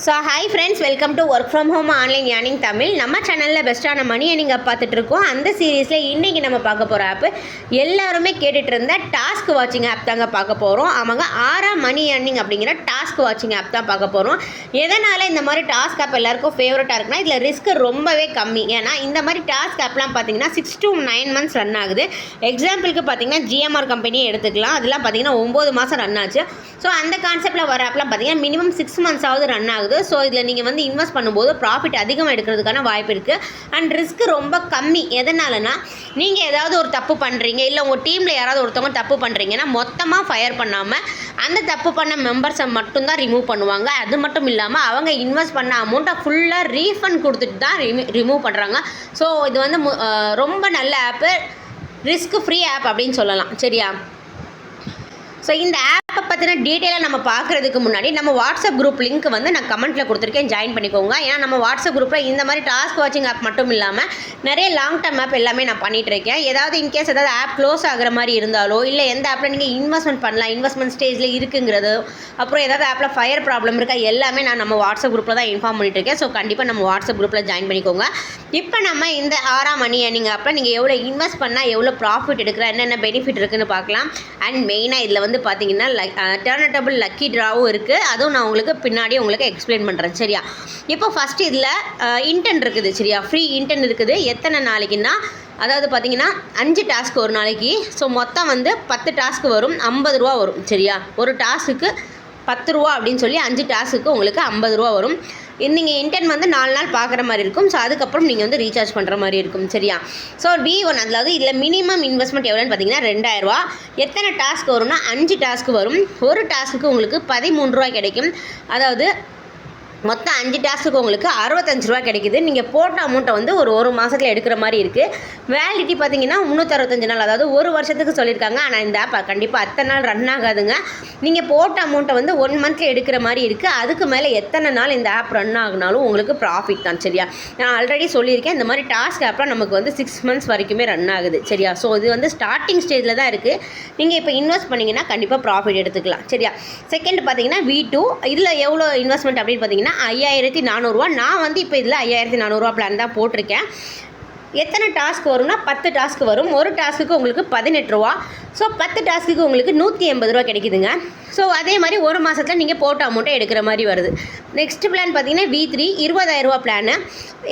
So hi friends, welcome to work from home online earning Tamil. நம்ம சேனலில் பெஸ்ட்டான மணி earning app பார்த்துட்ருக்கோம். அந்த சீரீஸில் இன்றைக்கி நம்ம பார்க்க போகிற ஆப்பு எல்லாருமே கேட்டுட்டு இருந்த டாஸ்க் வாட்சிங் ஆப் தாங்க பார்க்க போகிறோம். அவங்க மணி ஏர்னிங் அப்படிங்கிற டாஸ்க் வாட்சிங் ஆப் தான் பார்க்க போகிறோம். எதனால் இந்த மாதிரி டாஸ்க் ஆப் எல்லாருக்கும் ஃபேவரட்டாக இருக்குன்னா, இதில் ரிஸ்க் ரொம்பவே கம்மி. ஏன்னா இந்த மாதிரி டாஸ்க் ஆப்லாம் பார்த்தீங்கன்னா 6 to 9 months ரன் ஆகுது. எக்ஸாம்பிளுக்கு பார்த்தீங்கன்னா ஜிஎம்ஆர் கம்பெனியே எடுத்துக்கலாம். அதெல்லாம் பார்த்தீங்கன்னா 9 மாதம் ரன் ஆச்சு. ஸோ அந்த கான்செப்டில் வர ஆப்லாம் பார்த்தீங்கன்னா மினிமம் 6 months ரன் ஆகுது. ஸோ இதில் நீங்கள் வந்து இன்வெஸ்ட் பண்ணும்போது ப்ராஃபிட் அதிகமாக எடுக்கிறதுக்கான வாய்ப்பு இருக்குது. அண்ட் ரிஸ்க் ரொம்ப கம்மி. எதனாலனா, நீங்கள் ஏதாவது ஒரு தப்பு பண்ணுறீங்க, இல்லை உங்கள் டீமில் யாராவது ஒருத்தவங்க தப்பு பண்ணுறீங்கன்னா மொத்தமாக ஃபயர் பண்ணாமல் அந்த தப்பு பண்ண மெம்பர்ஸை மட்டும்தான் ரிமூவ் பண்ணுவாங்க. அது மட்டும் இல்லாமல் அவங்க இன்வெஸ்ட் பண்ண அமௌண்ட்டை ஃபுல்லாக ரீஃபண்ட் கொடுத்துட்டு தான் ரிமூவ் பண்ணுறாங்க. ஸோ இது வந்து ரொம்ப நல்ல ஆப்பு, ரிஸ்க் ஃப்ரீ ஆப் அப்படின்னு சொல்லலாம். சரியா? ஸோ இந்த ஆப்பை பற்றின டீட்டெயிலாக நம்ம பார்க்குறதுக்கு முன்னாடி நம்ம வாட்ஸ்அப் குரூப் லிங்க் வந்து நான் கமெண்ட்டில் கொடுத்துருக்கேன், ஜாயின் பண்ணிக்கோங்க. ஏன்னா நம்ம வாட்ஸ்அப் குரூப்பில் இந்த மாதிரி டாஸ்க் வாட்சிங் ஆப் மட்டும் இல்லாமல் நிறைய லாங் டர்ம் ஆப் எல்லாமே நான் பண்ணிகிட்டு இருக்கேன். ஏதாவது இன்கேஸ் ஏதாவது ஆப் க்ளோஸ் ஆகிற மாதிரி இருந்தாலோ, இல்லை எந்த ஆப்பில் நீங்கள் இன்வெஸ்ட்மெண்ட் பண்ணலாம், இன்வெஸ்ட்மெண்ட் ஸ்டேஜில் இருக்குங்கிறது, அப்புறம் ஏதாவது ஆப்பில் ஃபயர் ப்ராப்ளம் இருக்கா, எல்லாமே நான் நம்ம வாட்ஸ்அப் குரூப்பில் தான் இன்ஃபார்ம் பண்ணிட்டு இருக்கேன். ஸோ கண்டிப்பாக நம்ம வாட்ஸ்அப் குரூப்பில் ஜாயின் பண்ணிக்கோங்க. இப்போ நம்ம இந்த மணி ஏர்னிங் ஆப்பில் நீங்கள் எவ்வளோ இன்வெஸ்ட் பண்ணால் எவ்வளோ ப்ராஃபிட் எடுக்கிற, என்னென்ன பெனிஃபிட் இருக்குதுன்னு பார்க்கலாம். அண்ட் மெயினாக இதில் வந்து பார்த்தீங்கன்னா டர்னட்டபிள் லக்கி ட்ராவும் இருக்குது. அதுவும் நான் உங்களுக்கு பின்னாடி உங்களுக்கு எக்ஸ்பிளைன் பண்ணுறேன். சரியா? இப்போ ஃபஸ்ட்டு இதில் இன்டென்ட் இருக்குது. சரியா? ஃப்ரீ இன்டென்ட் இருக்குது. எத்தனை நாளைக்குன்னா, அதாவது பார்த்தீங்கன்னா 5 டாஸ்க் ஒரு நாளைக்கு. ஸோ மொத்தம் வந்து 10 டாஸ்க் வரும், 50 ரூபா வரும். சரியா? ஒரு டாஸ்க்கு 10 ரூபா அப்படின்னு சொல்லி 5 டாஸ்க்கு உங்களுக்கு 50 ரூபா வரும். நீங்கள் இன்டென்ட் வந்து 4 நாள் பார்க்குற மாதிரி இருக்கும். ஸோ அதுக்கப்புறம் நீங்கள் வந்து ரீசார்ஜ் பண்ணுற மாதிரி இருக்கும். சரியா? ஸோ V1 அதாவது இதில் மினிமம் இன்வெஸ்ட்மெண்ட் எவ்வளோன்னு பார்த்தீங்கன்னா 2000 ரூபா. எத்தனை டாஸ்க் வரும்னா 5 டாஸ்க்கு வரும். ஒரு டாஸ்க்கு உங்களுக்கு 13 ரூபா கிடைக்கும். அதாவது மொத்தம் 5 டாஸ்க்கு உங்களுக்கு 65 ரூபா கிடைக்குது. நீங்கள் போட்ட அமௌண்ட்டை வந்து ஒரு மாதத்தில் எடுக்கிற மாதிரி இருக்குது. வேலிடிட்டி பார்த்தீங்கன்னா 365 நாள், அதாவது ஒரு வருஷத்துக்கு சொல்லியிருக்காங்க. ஆனால் இந்த ஆப் கண்டிப்பாக அத்தனை நாள் ரன் ஆகாதுங்க. நீங்கள் போட்ட அமௌண்ட்டை வந்து 1 மந்த்தில் எடுக்கிற மாதிரி இருக்குது. அதுக்கு மேலே எத்தனை நாள் இந்த ஆப் ரன் ஆகினாலும் உங்களுக்கு ப்ராஃபிட் தான். சரியா? நான் ஆல்ரெடி சொல்லியிருக்கேன், இந்த மாதிரி டாஸ்க் ஆப்லாம் நமக்கு வந்து 6 months வரைக்குமே ரன் ஆகுது. சரியா? ஸோ இது வந்து ஸ்டார்டிங் ஸ்டேஜில் தான் இருக்குது. நீங்கள் இப்போ இன்வெஸ்ட் பண்ணிங்கன்னா கண்டிப்பாக ப்ராஃபிட் எடுத்துக்கலாம். சரியா? செகண்ட் பார்த்தீங்கன்னா V2. இதில் எவ்வளோ இன்வெஸ்ட்மெண்ட் அப்படின்னு பார்த்தீங்கன்னா 5400 ரூபா. நான் வந்து இப்போ இதில் 5400 ரூபா பிளான் தான் போட்டிருக்கேன். எத்தனை டாஸ்க் வரும்னா 10 டாஸ்க் வரும். ஒரு டாஸ்க்கு உங்களுக்கு 18 ரூபா. ஸோ 10 டாஸ்க்கு உங்களுக்கு 180 ரூபா கிடைக்குதுங்க. ஸோ அதே மாதிரி ஒரு மாதத்தில் நீங்கள் போட்ட அமௌண்ட்டை எடுக்கிற மாதிரி வருது. நெக்ஸ்ட் பிளான் பார்த்தீங்கன்னா V3 20000 ரூபா பிளானு.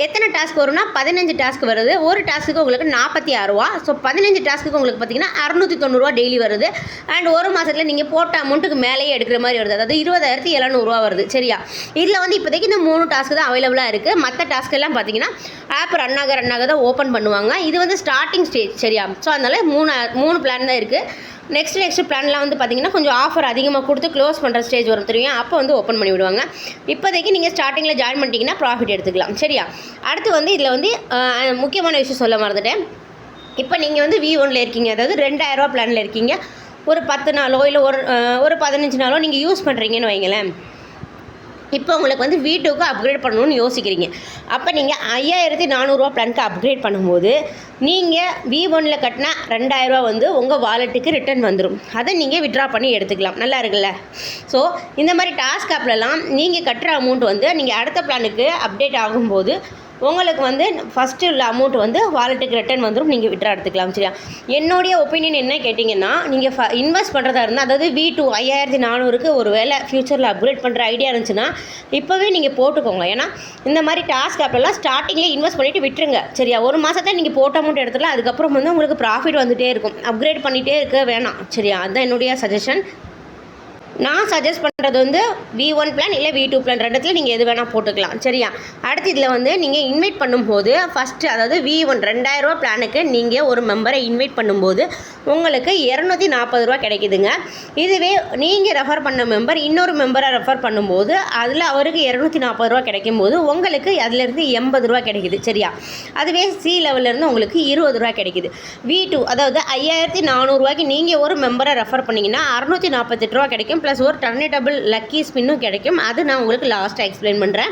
எத்தனை டாஸ்க் வரும்னா 15 டாஸ்க் வருது. ஒரு டாஸ்க்கு உங்களுக்கு 46 ரூபா. ஸோ 15 டாஸ்க்கு உங்களுக்கு பார்த்தீங்கன்னா 690 ரூபா டெய்லி வருது. அண்ட் ஒரு மாதத்தில் நீங்கள் போட்ட அமௌண்ட்டுக்கு மேலேயே எடுக்கிற மாதிரி வருது. அதாவது 20700 ரூபா வருது. சரியா? இதில் வந்து இப்போதைக்கு இந்த 3 டாஸ்க்கு தான் அவைலபிளாக இருக்குது. மற்ற டாஸ்க் எல்லாம் பார்த்தீங்கன்னா ஆப் ரன் ஆக தான் ஓப்பன் பண்ணுவாங்க. இது வந்து ஸ்டார்டிங் ஸ்டேஜ். சரியா? ஸோ அதனால் 3 பிளான் தான் இருக்குது. நெக்ஸ்ட் பிளான்லாம் வந்து பார்த்தீங்கன்னா கொஞ்சம் ஆஃபர் அதிகமாக கொடுத்து க்ளோஸ் பண்ணுற ஸ்டேஜ் வரும் தெரியும், அப்போ வந்து ஓப்பன் பண்ணி விடுவாங்க. இப்போதைக்கு நீங்கள் ஸ்டார்டிங்கில் ஜாயின் பண்ணிட்டீங்கன்னா ப்ராஃபிட் எடுத்துக்கலாம். சரியா? அடுத்து வந்து இதில் வந்து முக்கியமான விஷயம் சொல்ல மறந்துட்டேன். இப்போ நீங்கள் வந்து V1 இருக்கீங்க, அதாவது 2000 ரூபா பிளானில் இருக்கீங்க. ஒரு 10 நாளோ இல்லை ஒரு 15 நாளோ நீங்கள் யூஸ் பண்ணுறீங்கன்னு வைங்களேன். இப்போ உங்களுக்கு வந்து V2க்கு அப்கிரேட் பண்ணணும்னு யோசிக்கிறீங்க. அப்போ நீங்கள் 5400 ரூபா பிளானுக்கு அப்கிரேட் பண்ணும்போது நீங்கள் V1 கட்டினா 2000 ரூபா வந்து உங்கள் வாலெட்டுக்கு ரிட்டர்ன் வந்துடும். அதை நீங்கள் விட்ரா பண்ணி எடுத்துக்கலாம். நல்லா இருக்குல்ல? ஸோ இந்த மாதிரி டாஸ்க் ஆப்லலாம் நீங்கள் கட்டுற அமௌண்ட் வந்து நீங்கள் அடுத்த பிளானுக்கு அப்டேட் ஆகும்போது உங்களுக்கு வந்து ஃபஸ்ட்டு உள்ள அமௌண்ட் வந்து வாலெட்டுக்கு ரிட்டர்ன் வந்துடும். நீங்கள் விட்ரா எடுத்துக்கலாம். சரியா? என்னுடைய ஒப்பீனியன் என்ன கேட்டிங்கன்னா, நீங்கள் இன்வெஸ்ட் பண்ணுறதா இருந்தால், அதாவது V2 5400க்கு ஒரு வேளை ஃப்யூச்சரில் அப்கிரேட் பண்ணுற ஐடியா இருந்துச்சுன்னா இப்போவே நீங்கள் போட்டுக்கோங்க. ஏன்னா இந்த மாதிரி டாஸ்க் ஆப்லாம் ஸ்டார்டிங்லேயே இன்வெஸ்ட் பண்ணிவிட்டு விட்டுருங்க. சரியா? ஒரு மாதத்தில் நீங்கள் போட்ட அமௌண்ட் எடுத்துக்கலாம். அதுக்கப்புறம் வந்து உங்களுக்கு ப்ராஃபிட் வந்துகிட்டே இருக்கும். அப்கிரேட் பண்ணிகிட்டே இருக்க வேணாம். சரியா? அதுதான் என்னுடைய சஜஷன். நான் சஜஸ்ட் பண்ணுறது வந்து V1 பிளான் இல்லை V2 பிளான், ரெண்டுத்தில் நீங்கள் எது வேணால் போட்டுக்கலாம். சரியா? அடுத்து இதில் வந்து நீங்கள் இன்வைட் பண்ணும்போது ஃபஸ்ட்டு, அதாவது V1 2000 ரூபா பிளானுக்கு நீங்கள் ஒரு மெம்பரை இன்வைட் பண்ணும்போது உங்களுக்கு 240 ரூபா கிடைக்குதுங்க. இதுவே நீங்கள் ரெஃபர் பண்ண மெம்பர் இன்னொரு மெம்பரை ரெஃபர் பண்ணும்போது அதில் அவருக்கு 240 ரூபா கிடைக்கும்போது உங்களுக்கு அதிலேருந்து 80 ரூபா கிடைக்குது. சரியா? அதுவே C லெவலிருந்து உங்களுக்கு 20 ரூபா கிடைக்குது. V2 அதாவது 5400 ரூபாய்க்கு நீங்கள் ஒரு மெம்பரை ரெஃபர் பண்ணிங்கன்னா 648 ரூபா கிடைக்கும். ப்ளஸ் ஒரு டர்னட்டபிள் லக்கி ஸ்பின்னும் கிடைக்கும். அது நான் உங்களுக்கு லாஸ்ட்டாக எக்ஸ்பிளைன் பண்ணுறேன்.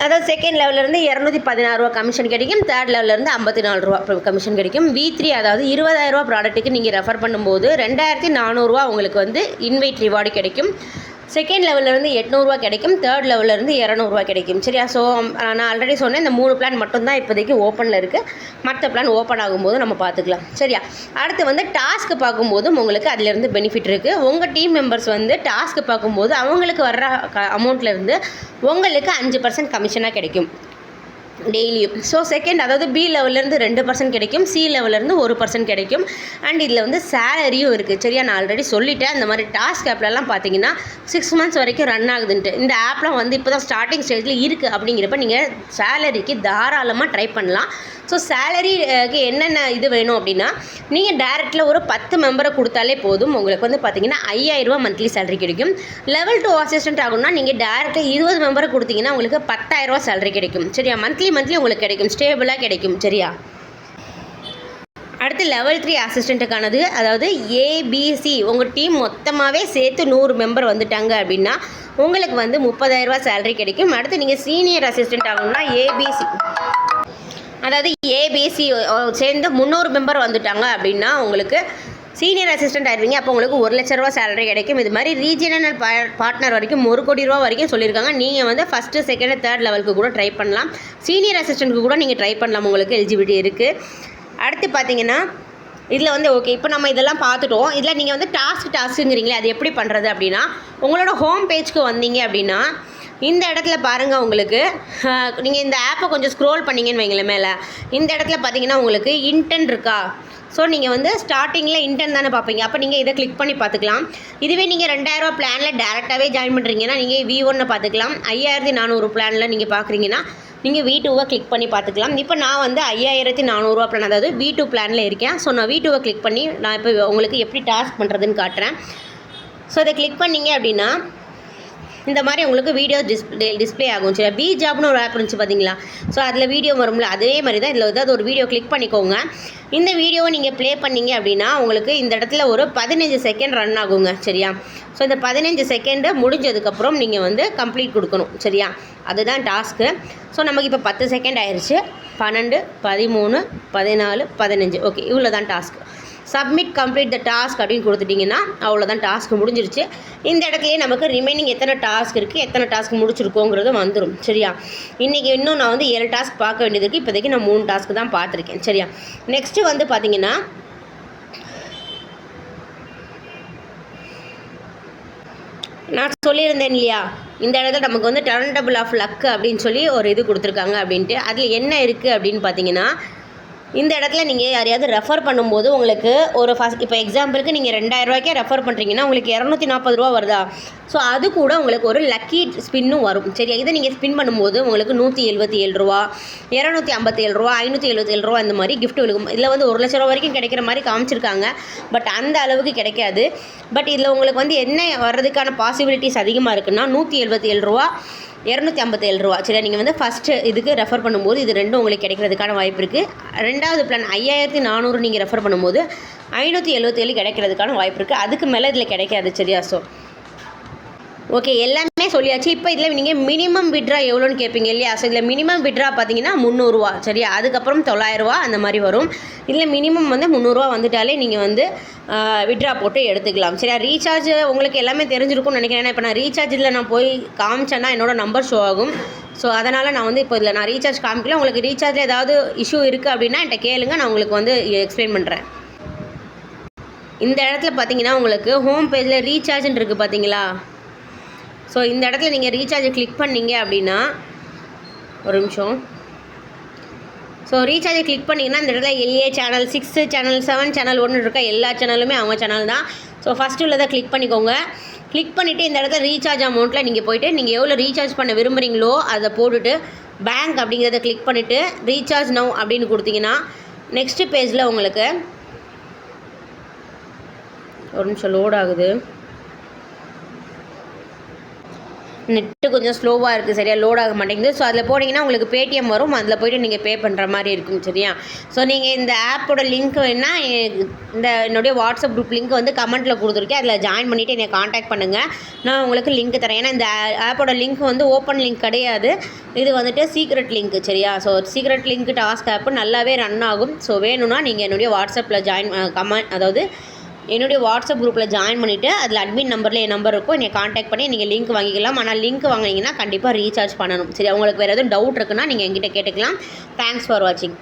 அதாவது செகண்ட் லெவலிருந்து 216 ரூபா கமிஷன் கிடைக்கும். தேர்ட் லெவலிருந்து 54 ரூபா கமிஷன் கிடைக்கும். V3 அதாவது 20000 ரூபா ப்ராடக்ட்டுக்கு நீங்கள் ரெஃபர் பண்ணும்போது 2400 ரூபா உங்களுக்கு வந்து இன்வைட் ரிவார்டு கிடைக்கும். செகண்ட் லெவல்லேருந்து 800 கிடைக்கும், தேர்ட் லெவல்லேருந்து 200 கிடைக்கும். சரியா? ஸோ நான் ஆல்ரெடி சொன்னேன், இந்த 3 பிளான் மட்டும்தான் இப்போதைக்கு ஓப்பனில் இருக்குது. மற்ற பிளான் ஓப்பன் ஆகும்போது நம்ம பார்த்துக்கலாம். சரியா? அடுத்து வந்து டாஸ்க்கு பார்க்கும்போதும் உங்களுக்கு அதிலேருந்து பெனிஃபிட் இருக்குது. உங்கள் டீம் மெம்பர்ஸ் வந்து டாஸ்க்கு பார்க்கும்போது அவங்களுக்கு வர்ற அமௌண்ட்லேருந்து உங்களுக்கு 5% கமிஷனாக கிடைக்கும் டெய்லியும். ஸோ செகண்ட், அதாவது பி லெவல்லேருந்து 2% கிடைக்கும், சி லெவல்லேருந்து 1% கிடைக்கும். அண்ட் இதில் வந்து சேலரியும் இருக்குது. சரியா? நான் ஆல்ரெடி சொல்லிட்டேன், இந்த மாதிரி டாஸ்க் ஆப்லலாம் பார்த்தீங்கன்னா 6 months வரைக்கும் ரன் ஆகுதுன்ட்டு. இந்த ஆப்லாம் வந்து இப்போ தான் ஸ்டார்டிங் ஸ்டேஜில் இருக்குது. அப்படிங்கிறப்ப நீங்கள் சேலரிக்கு தாராளமாக ட்ரை பண்ணலாம். ஸோ சேலரிக்கு என்னென்ன இது வேணும் அப்படின்னா, நீங்கள் டேரெக்டில் ஒரு 10 மெம்பரை கொடுத்தாலே போதும். உங்களுக்கு வந்து பார்த்தீங்கன்னா 5000 மந்த்லி சேலரி கிடைக்கும். லெவல் 2 அசிஸ்டன்ட் ஆகணும்னா நீங்கள் டேரெக்டாக 20 மெம்பரை கொடுத்தீங்கன்னா உங்களுக்கு 10,000 சேலரி கிடைக்கும். சரியா? மந்த்லி உங்களுக்கு கிடைக்கும், ஸ்டேபிளாக கிடைக்கும். சரியா? அடுத்து லெவல் 3 அசிஸ்டண்ட்டுக்கானது, அதாவது ஏபிசி. உங்கள் டீம் மொத்தமாகவே சேர்த்து 100 மெம்பர் வந்துட்டாங்க அப்படின்னா உங்களுக்கு வந்து 30,000 சேலரி கிடைக்கும். அடுத்து நீங்கள் சீனியர் அசிஸ்டண்ட் ஆகணும்னா ஏபிசி, அதாவது ஏபிசி சேர்ந்து 300 மெம்பர் வந்துட்டாங்க அப்படின்னா உங்களுக்கு சீனியர் அசிஸ்டண்ட் ஆயிடுவீங்க. அப்போ உங்களுக்கு 1 லட்ச ரூபா சேலரி கிடைக்கும். இது மாதிரி ரீஜியனல் பார்ட்னர் வரைக்கும் 1 கோடி ரூபா வரைக்கும் சொல்லியிருக்காங்க. நீங்கள் வந்து ஃபஸ்ட்டு, செகண்ட், தேர்ட் லெவலுக்கு கூட ட்ரை பண்ணலாம். சீனியர் அசிஸ்டண்ட்டுக்கு கூட நீங்கள் ட்ரை பண்ணலாம், உங்களுக்கு எலிஜிபிலிட்டி இருக்குது. அடுத்து பார்த்தீங்கன்னா இதில் வந்து ஓகே, இப்போ நம்ம இதெல்லாம் பார்த்துட்டோம். இதில் நீங்கள் வந்து டாஸ்க்குங்கிறீங்களே, அது எப்படி பண்ணுறது அப்படின்னா, உங்களோட ஹோம் பேஜ்க்கு வந்தீங்க அப்படின்னா இந்த இடத்துல பாருங்கள், உங்களுக்கு நீங்கள் இந்த ஆப்பை கொஞ்சம் ஸ்க்ரோல் பண்ணிங்கன்னு வைங்களேன், மேலே இந்த இடத்துல பார்த்தீங்கன்னா உங்களுக்கு இன்டென்ட் இருக்கா. ஸோ நீங்கள் வந்து ஸ்டார்டிங்கில் இன்டென்ட் தானே பார்ப்பீங்க. அப்போ நீங்கள் இதை கிளிக் பண்ணி பார்த்துக்கலாம். இதுவே நீங்கள் 2000 பிளானில் டேரெக்டாகவே ஜாயின் பண்ணுறீங்கன்னா நீங்கள் V1 பார்த்துக்கலாம். 5400 பிளானில் நீங்கள் பார்க்குறீங்கன்னா நீங்கள் V2 கிளிக் பண்ணி பார்த்துக்கலாம். இப்போ நான் வந்து 5400 பிளான், அதாவது V2 பிளானில் இருக்கேன். ஸோ நான் V2 கிளிக் பண்ணி நான் இப்போ உங்களுக்கு எப்படி டாஸ்க் பண்ணுறதுன்னு காட்டுறேன். ஸோ இதை கிளிக் பண்ணிங்க அப்படின்னா இந்த மாதிரி உங்களுக்கு வீடியோ டிஸ்பிளே ஆகும். சரி, பி ஜாப்னு ஒரு ஆப் இருந்துச்சு பார்த்தீங்களா? ஸோ அதில் வீடியோ வரும்ல, அதே மாதிரி தான் இதில் ஏதாவது ஒரு வீடியோ கிளிக் பண்ணிக்கோங்க. இந்த வீடியோவை நீங்கள் ப்ளே பண்ணிங்க அப்படின்னா உங்களுக்கு இந்த இடத்துல ஒரு 15 செகண்ட் ரன் ஆகுங்க. சரியா? ஸோ இந்த 15 செகண்டு முடிஞ்சதுக்கப்புறம் நீங்கள் வந்து கம்ப்ளீட் கொடுக்கணும். சரியா? அதுதான் டாஸ்க்கு. ஸோ நமக்கு இப்போ 10 செகண்ட் ஆயிடுச்சு. 12, 13, 14, 15. ஓகே, இவ்வளோ தான் task. Submit complete the task அப்படின்னு கொடுத்துட்டிங்கன்னா அவ்வளோதான், டாஸ்க் முடிஞ்சிருச்சு. இந்த இடத்துலையே நமக்கு ரிமைனிங் எத்தனை டாஸ்க் இருக்குது, எத்தனை டாஸ்க் முடிச்சிருக்கோங்கிறது வந்துடும். சரியா? இன்றைக்கி இன்னும் நான் வந்து 7 டாஸ்க் பார்க்க வேண்டியது இருக்குது. இப்போதைக்கு நான் 3 டாஸ்க்கு தான் பார்த்துருக்கேன். சரியா? நெக்ஸ்ட்டு வந்து பார்த்திங்கன்னா நான் சொல்லியிருந்தேன் இல்லையா, இந்த இடத்துல நமக்கு வந்து டர்ன் டபுள் ஆஃப் லக் அப்படின்னு சொல்லி ஒரு இது கொடுத்துருக்காங்க அப்படின்ட்டு. அதில் என்ன இருக்குது அப்படின்னு பார்த்தீங்கன்னா, இந்த இடத்துல நீங்கள் யாரையாவது ரெஃபர் பண்ணும்போது உங்களுக்கு ஒரு இப்போ எக்ஸாம்பிளுக்கு நீங்கள் 2000 ரூபாய்க்கே ரெஃபர் பண்ணுறீங்கன்னா உங்களுக்கு 240 ரூபா வருதா. ஸோ அது கூட உங்களுக்கு ஒரு லக்கி ஸ்பின்னும் வரும். சரியா? இதை நீங்கள் ஸ்பின் பண்ணும்போது உங்களுக்கு 177 ரூபா, 257 ரூபா, 577 ரூபா இந்த மாதிரி கிஃப்ட் விழுகும். இதில் வந்து 1 லட்ச ரூபா வரைக்கும் கிடைக்கிற மாதிரி காமிச்சிருக்காங்க. பட் அந்த அளவுக்கு கிடைக்காது. பட் இதில் உங்களுக்கு வந்து என்ன வர்றதுக்கான பாசிபிலிட்டிஸ் அதிகமாக இருக்குன்னா 177 ரூபா, 257 ரூபா. சரியா? நீங்கள் வந்து ஃபஸ்ட்டு இதுக்கு ரெஃபர் பண்ணும்போது இது ரெண்டும் உங்களுக்கு கிடைக்கிறதுக்கான வாய்ப்பு இருக்குது. ரெண்டாவது பிளான் 5400 நீங்கள் ரெஃபர் பண்ணும்போது 577 கிடைக்கிறதுக்கான வாய்ப்பு இருக்குது. அதுக்கு மேலே இதில் கிடைக்காது. சரியா? ஸோ ஓகே, எல்லாமே சொல்லியாச்சு. இப்போ இதில் நீங்கள் மினிமம் விட்ரா எவ்வளோன்னு கேட்பீங்க இல்லையா? ஸோ இதில் மினிமம் விட்ரா பார்த்தீங்கன்னா 300 ரூபா. சரியா? அதுக்கப்புறம் 900 ரூபா அந்த மாதிரி வரும். இதில் மினிமம் வந்து 300 ரூபா வந்துட்டாலே நீங்கள் வந்து விட்ரா போட்டு எடுத்துக்கலாம். சரியா? ரீசார்ஜ் உங்களுக்கு எல்லாமே தெரிஞ்சிருக்கும்னு நினைக்கிறேன். ஏன்னா இப்போ நான் ரீசார்ஜில் நான் போய் காமிச்சேன்னா என்னோடய நம்பர் ஷோ ஆகும். ஸோ அதனால் நான் வந்து இப்போ இதில் நான் ரீசார்ஜ் காமிக்கல. உங்களுக்கு ரீசார்ஜில் ஏதாவது இஷ்யூ இருக்குது அப்படின்னா என்கிட்ட கேளுங்க, நான் உங்களுக்கு வந்து எக்ஸ்பிளைன் பண்ணுறேன். இந்த இடத்துல பார்த்தீங்கன்னா உங்களுக்கு ஹோம் பேஜில் ரீசார்ஜ்னு இருக்குது பார்த்தீங்களா? ஸோ இந்த இடத்துல நீங்கள் ரீசார்ஜை கிளிக் பண்ணிங்க அப்படின்னா, ஒரு நிமிஷம். ஸோ ரீசார்ஜை கிளிக் பண்ணிங்கன்னா இந்த இடத்துல LA சேனல், 6 சேனல், 7 சேனல், 1 இருக்கா, எல்லா சேனலுமே அவங்க சேனல் தான். ஸோ ஃபஸ்ட்டு உள்ளதை கிளிக் பண்ணிக்கோங்க. கிளிக் பண்ணிவிட்டு இந்த இடத்துல ரீசார்ஜ் அமௌண்ட்டில் நீங்கள் போய்ட்டு நீங்கள் எவ்வளோ ரீசார்ஜ் பண்ண விரும்புகிறீங்களோ அதை போட்டுட்டு பேங்க் அப்படிங்கிறத கிளிக் பண்ணிவிட்டு ரீசார்ஜ் நவ் அப்படின்னு கொடுத்தீங்கன்னா நெக்ஸ்ட்டு பேஜில் உங்களுக்கு ஒரு நிமிஷம் லோட் ஆகுது. நெட்டு கொஞ்சம் ஸ்லோவாக இருக்குது. சரியா? லோட் ஆக மாட்டேங்குது. ஸோ அதில் போனீங்கன்னா உங்களுக்கு பேடிஎம் வரும். அதில் போய்ட்டு நீங்கள் பே பண்ணுற மாதிரி இருக்கும். சரியா? ஸோ நீங்கள் இந்த ஆப்போட லிங்க் வேணால் இந்த என்னுடைய வாட்ஸ்அப் குரூப் லிங்க் வந்து கமெண்ட்டில் கொடுத்துருக்கேன். அதில் ஜாயின் பண்ணிவிட்டு என்னை காண்டாக்ட் பண்ணுங்கள். நான் உங்களுக்கு லிங்க் தரேன். ஏன்னா இந்த ஆப்போட லிங்க் வந்து ஓப்பன் லிங்க் கிடையாது. இது வந்துட்டு சீக்ரெட் லிங்க். சரியா? ஸோ சீக்ரெட் லிங்க் டாஸ்க் ஆப்பு நல்லாவே ரன் ஆகும். ஸோ வேணும்னா நீங்கள் என்னுடைய வாட்ஸ்அப்பில் ஜாயின் அதாவது என்னுடைய வாட்ஸ்அப் குரூப்பில் ஜாயின் பண்ணிவிட்டு அதில் அட்மின் நம்பரில் என் நம்பர் இருக்கும், என்னை காண்டாக்ட் பண்ணி நீங்கள் லிங்க் வாங்கிக்கலாம். ஆனால் லிங்க் வாங்கினீங்கன்னா கண்டிப்பாக ரீசார்ஜ் பண்ணணும். சரி, உங்களுக்கு வேறு எதுவும் டவுட் இருக்குன்னா நீங்கள் என்கிட்ட கேட்டுக்கலாம். தேங்க்ஸ் ஃபார் வாட்சிங்.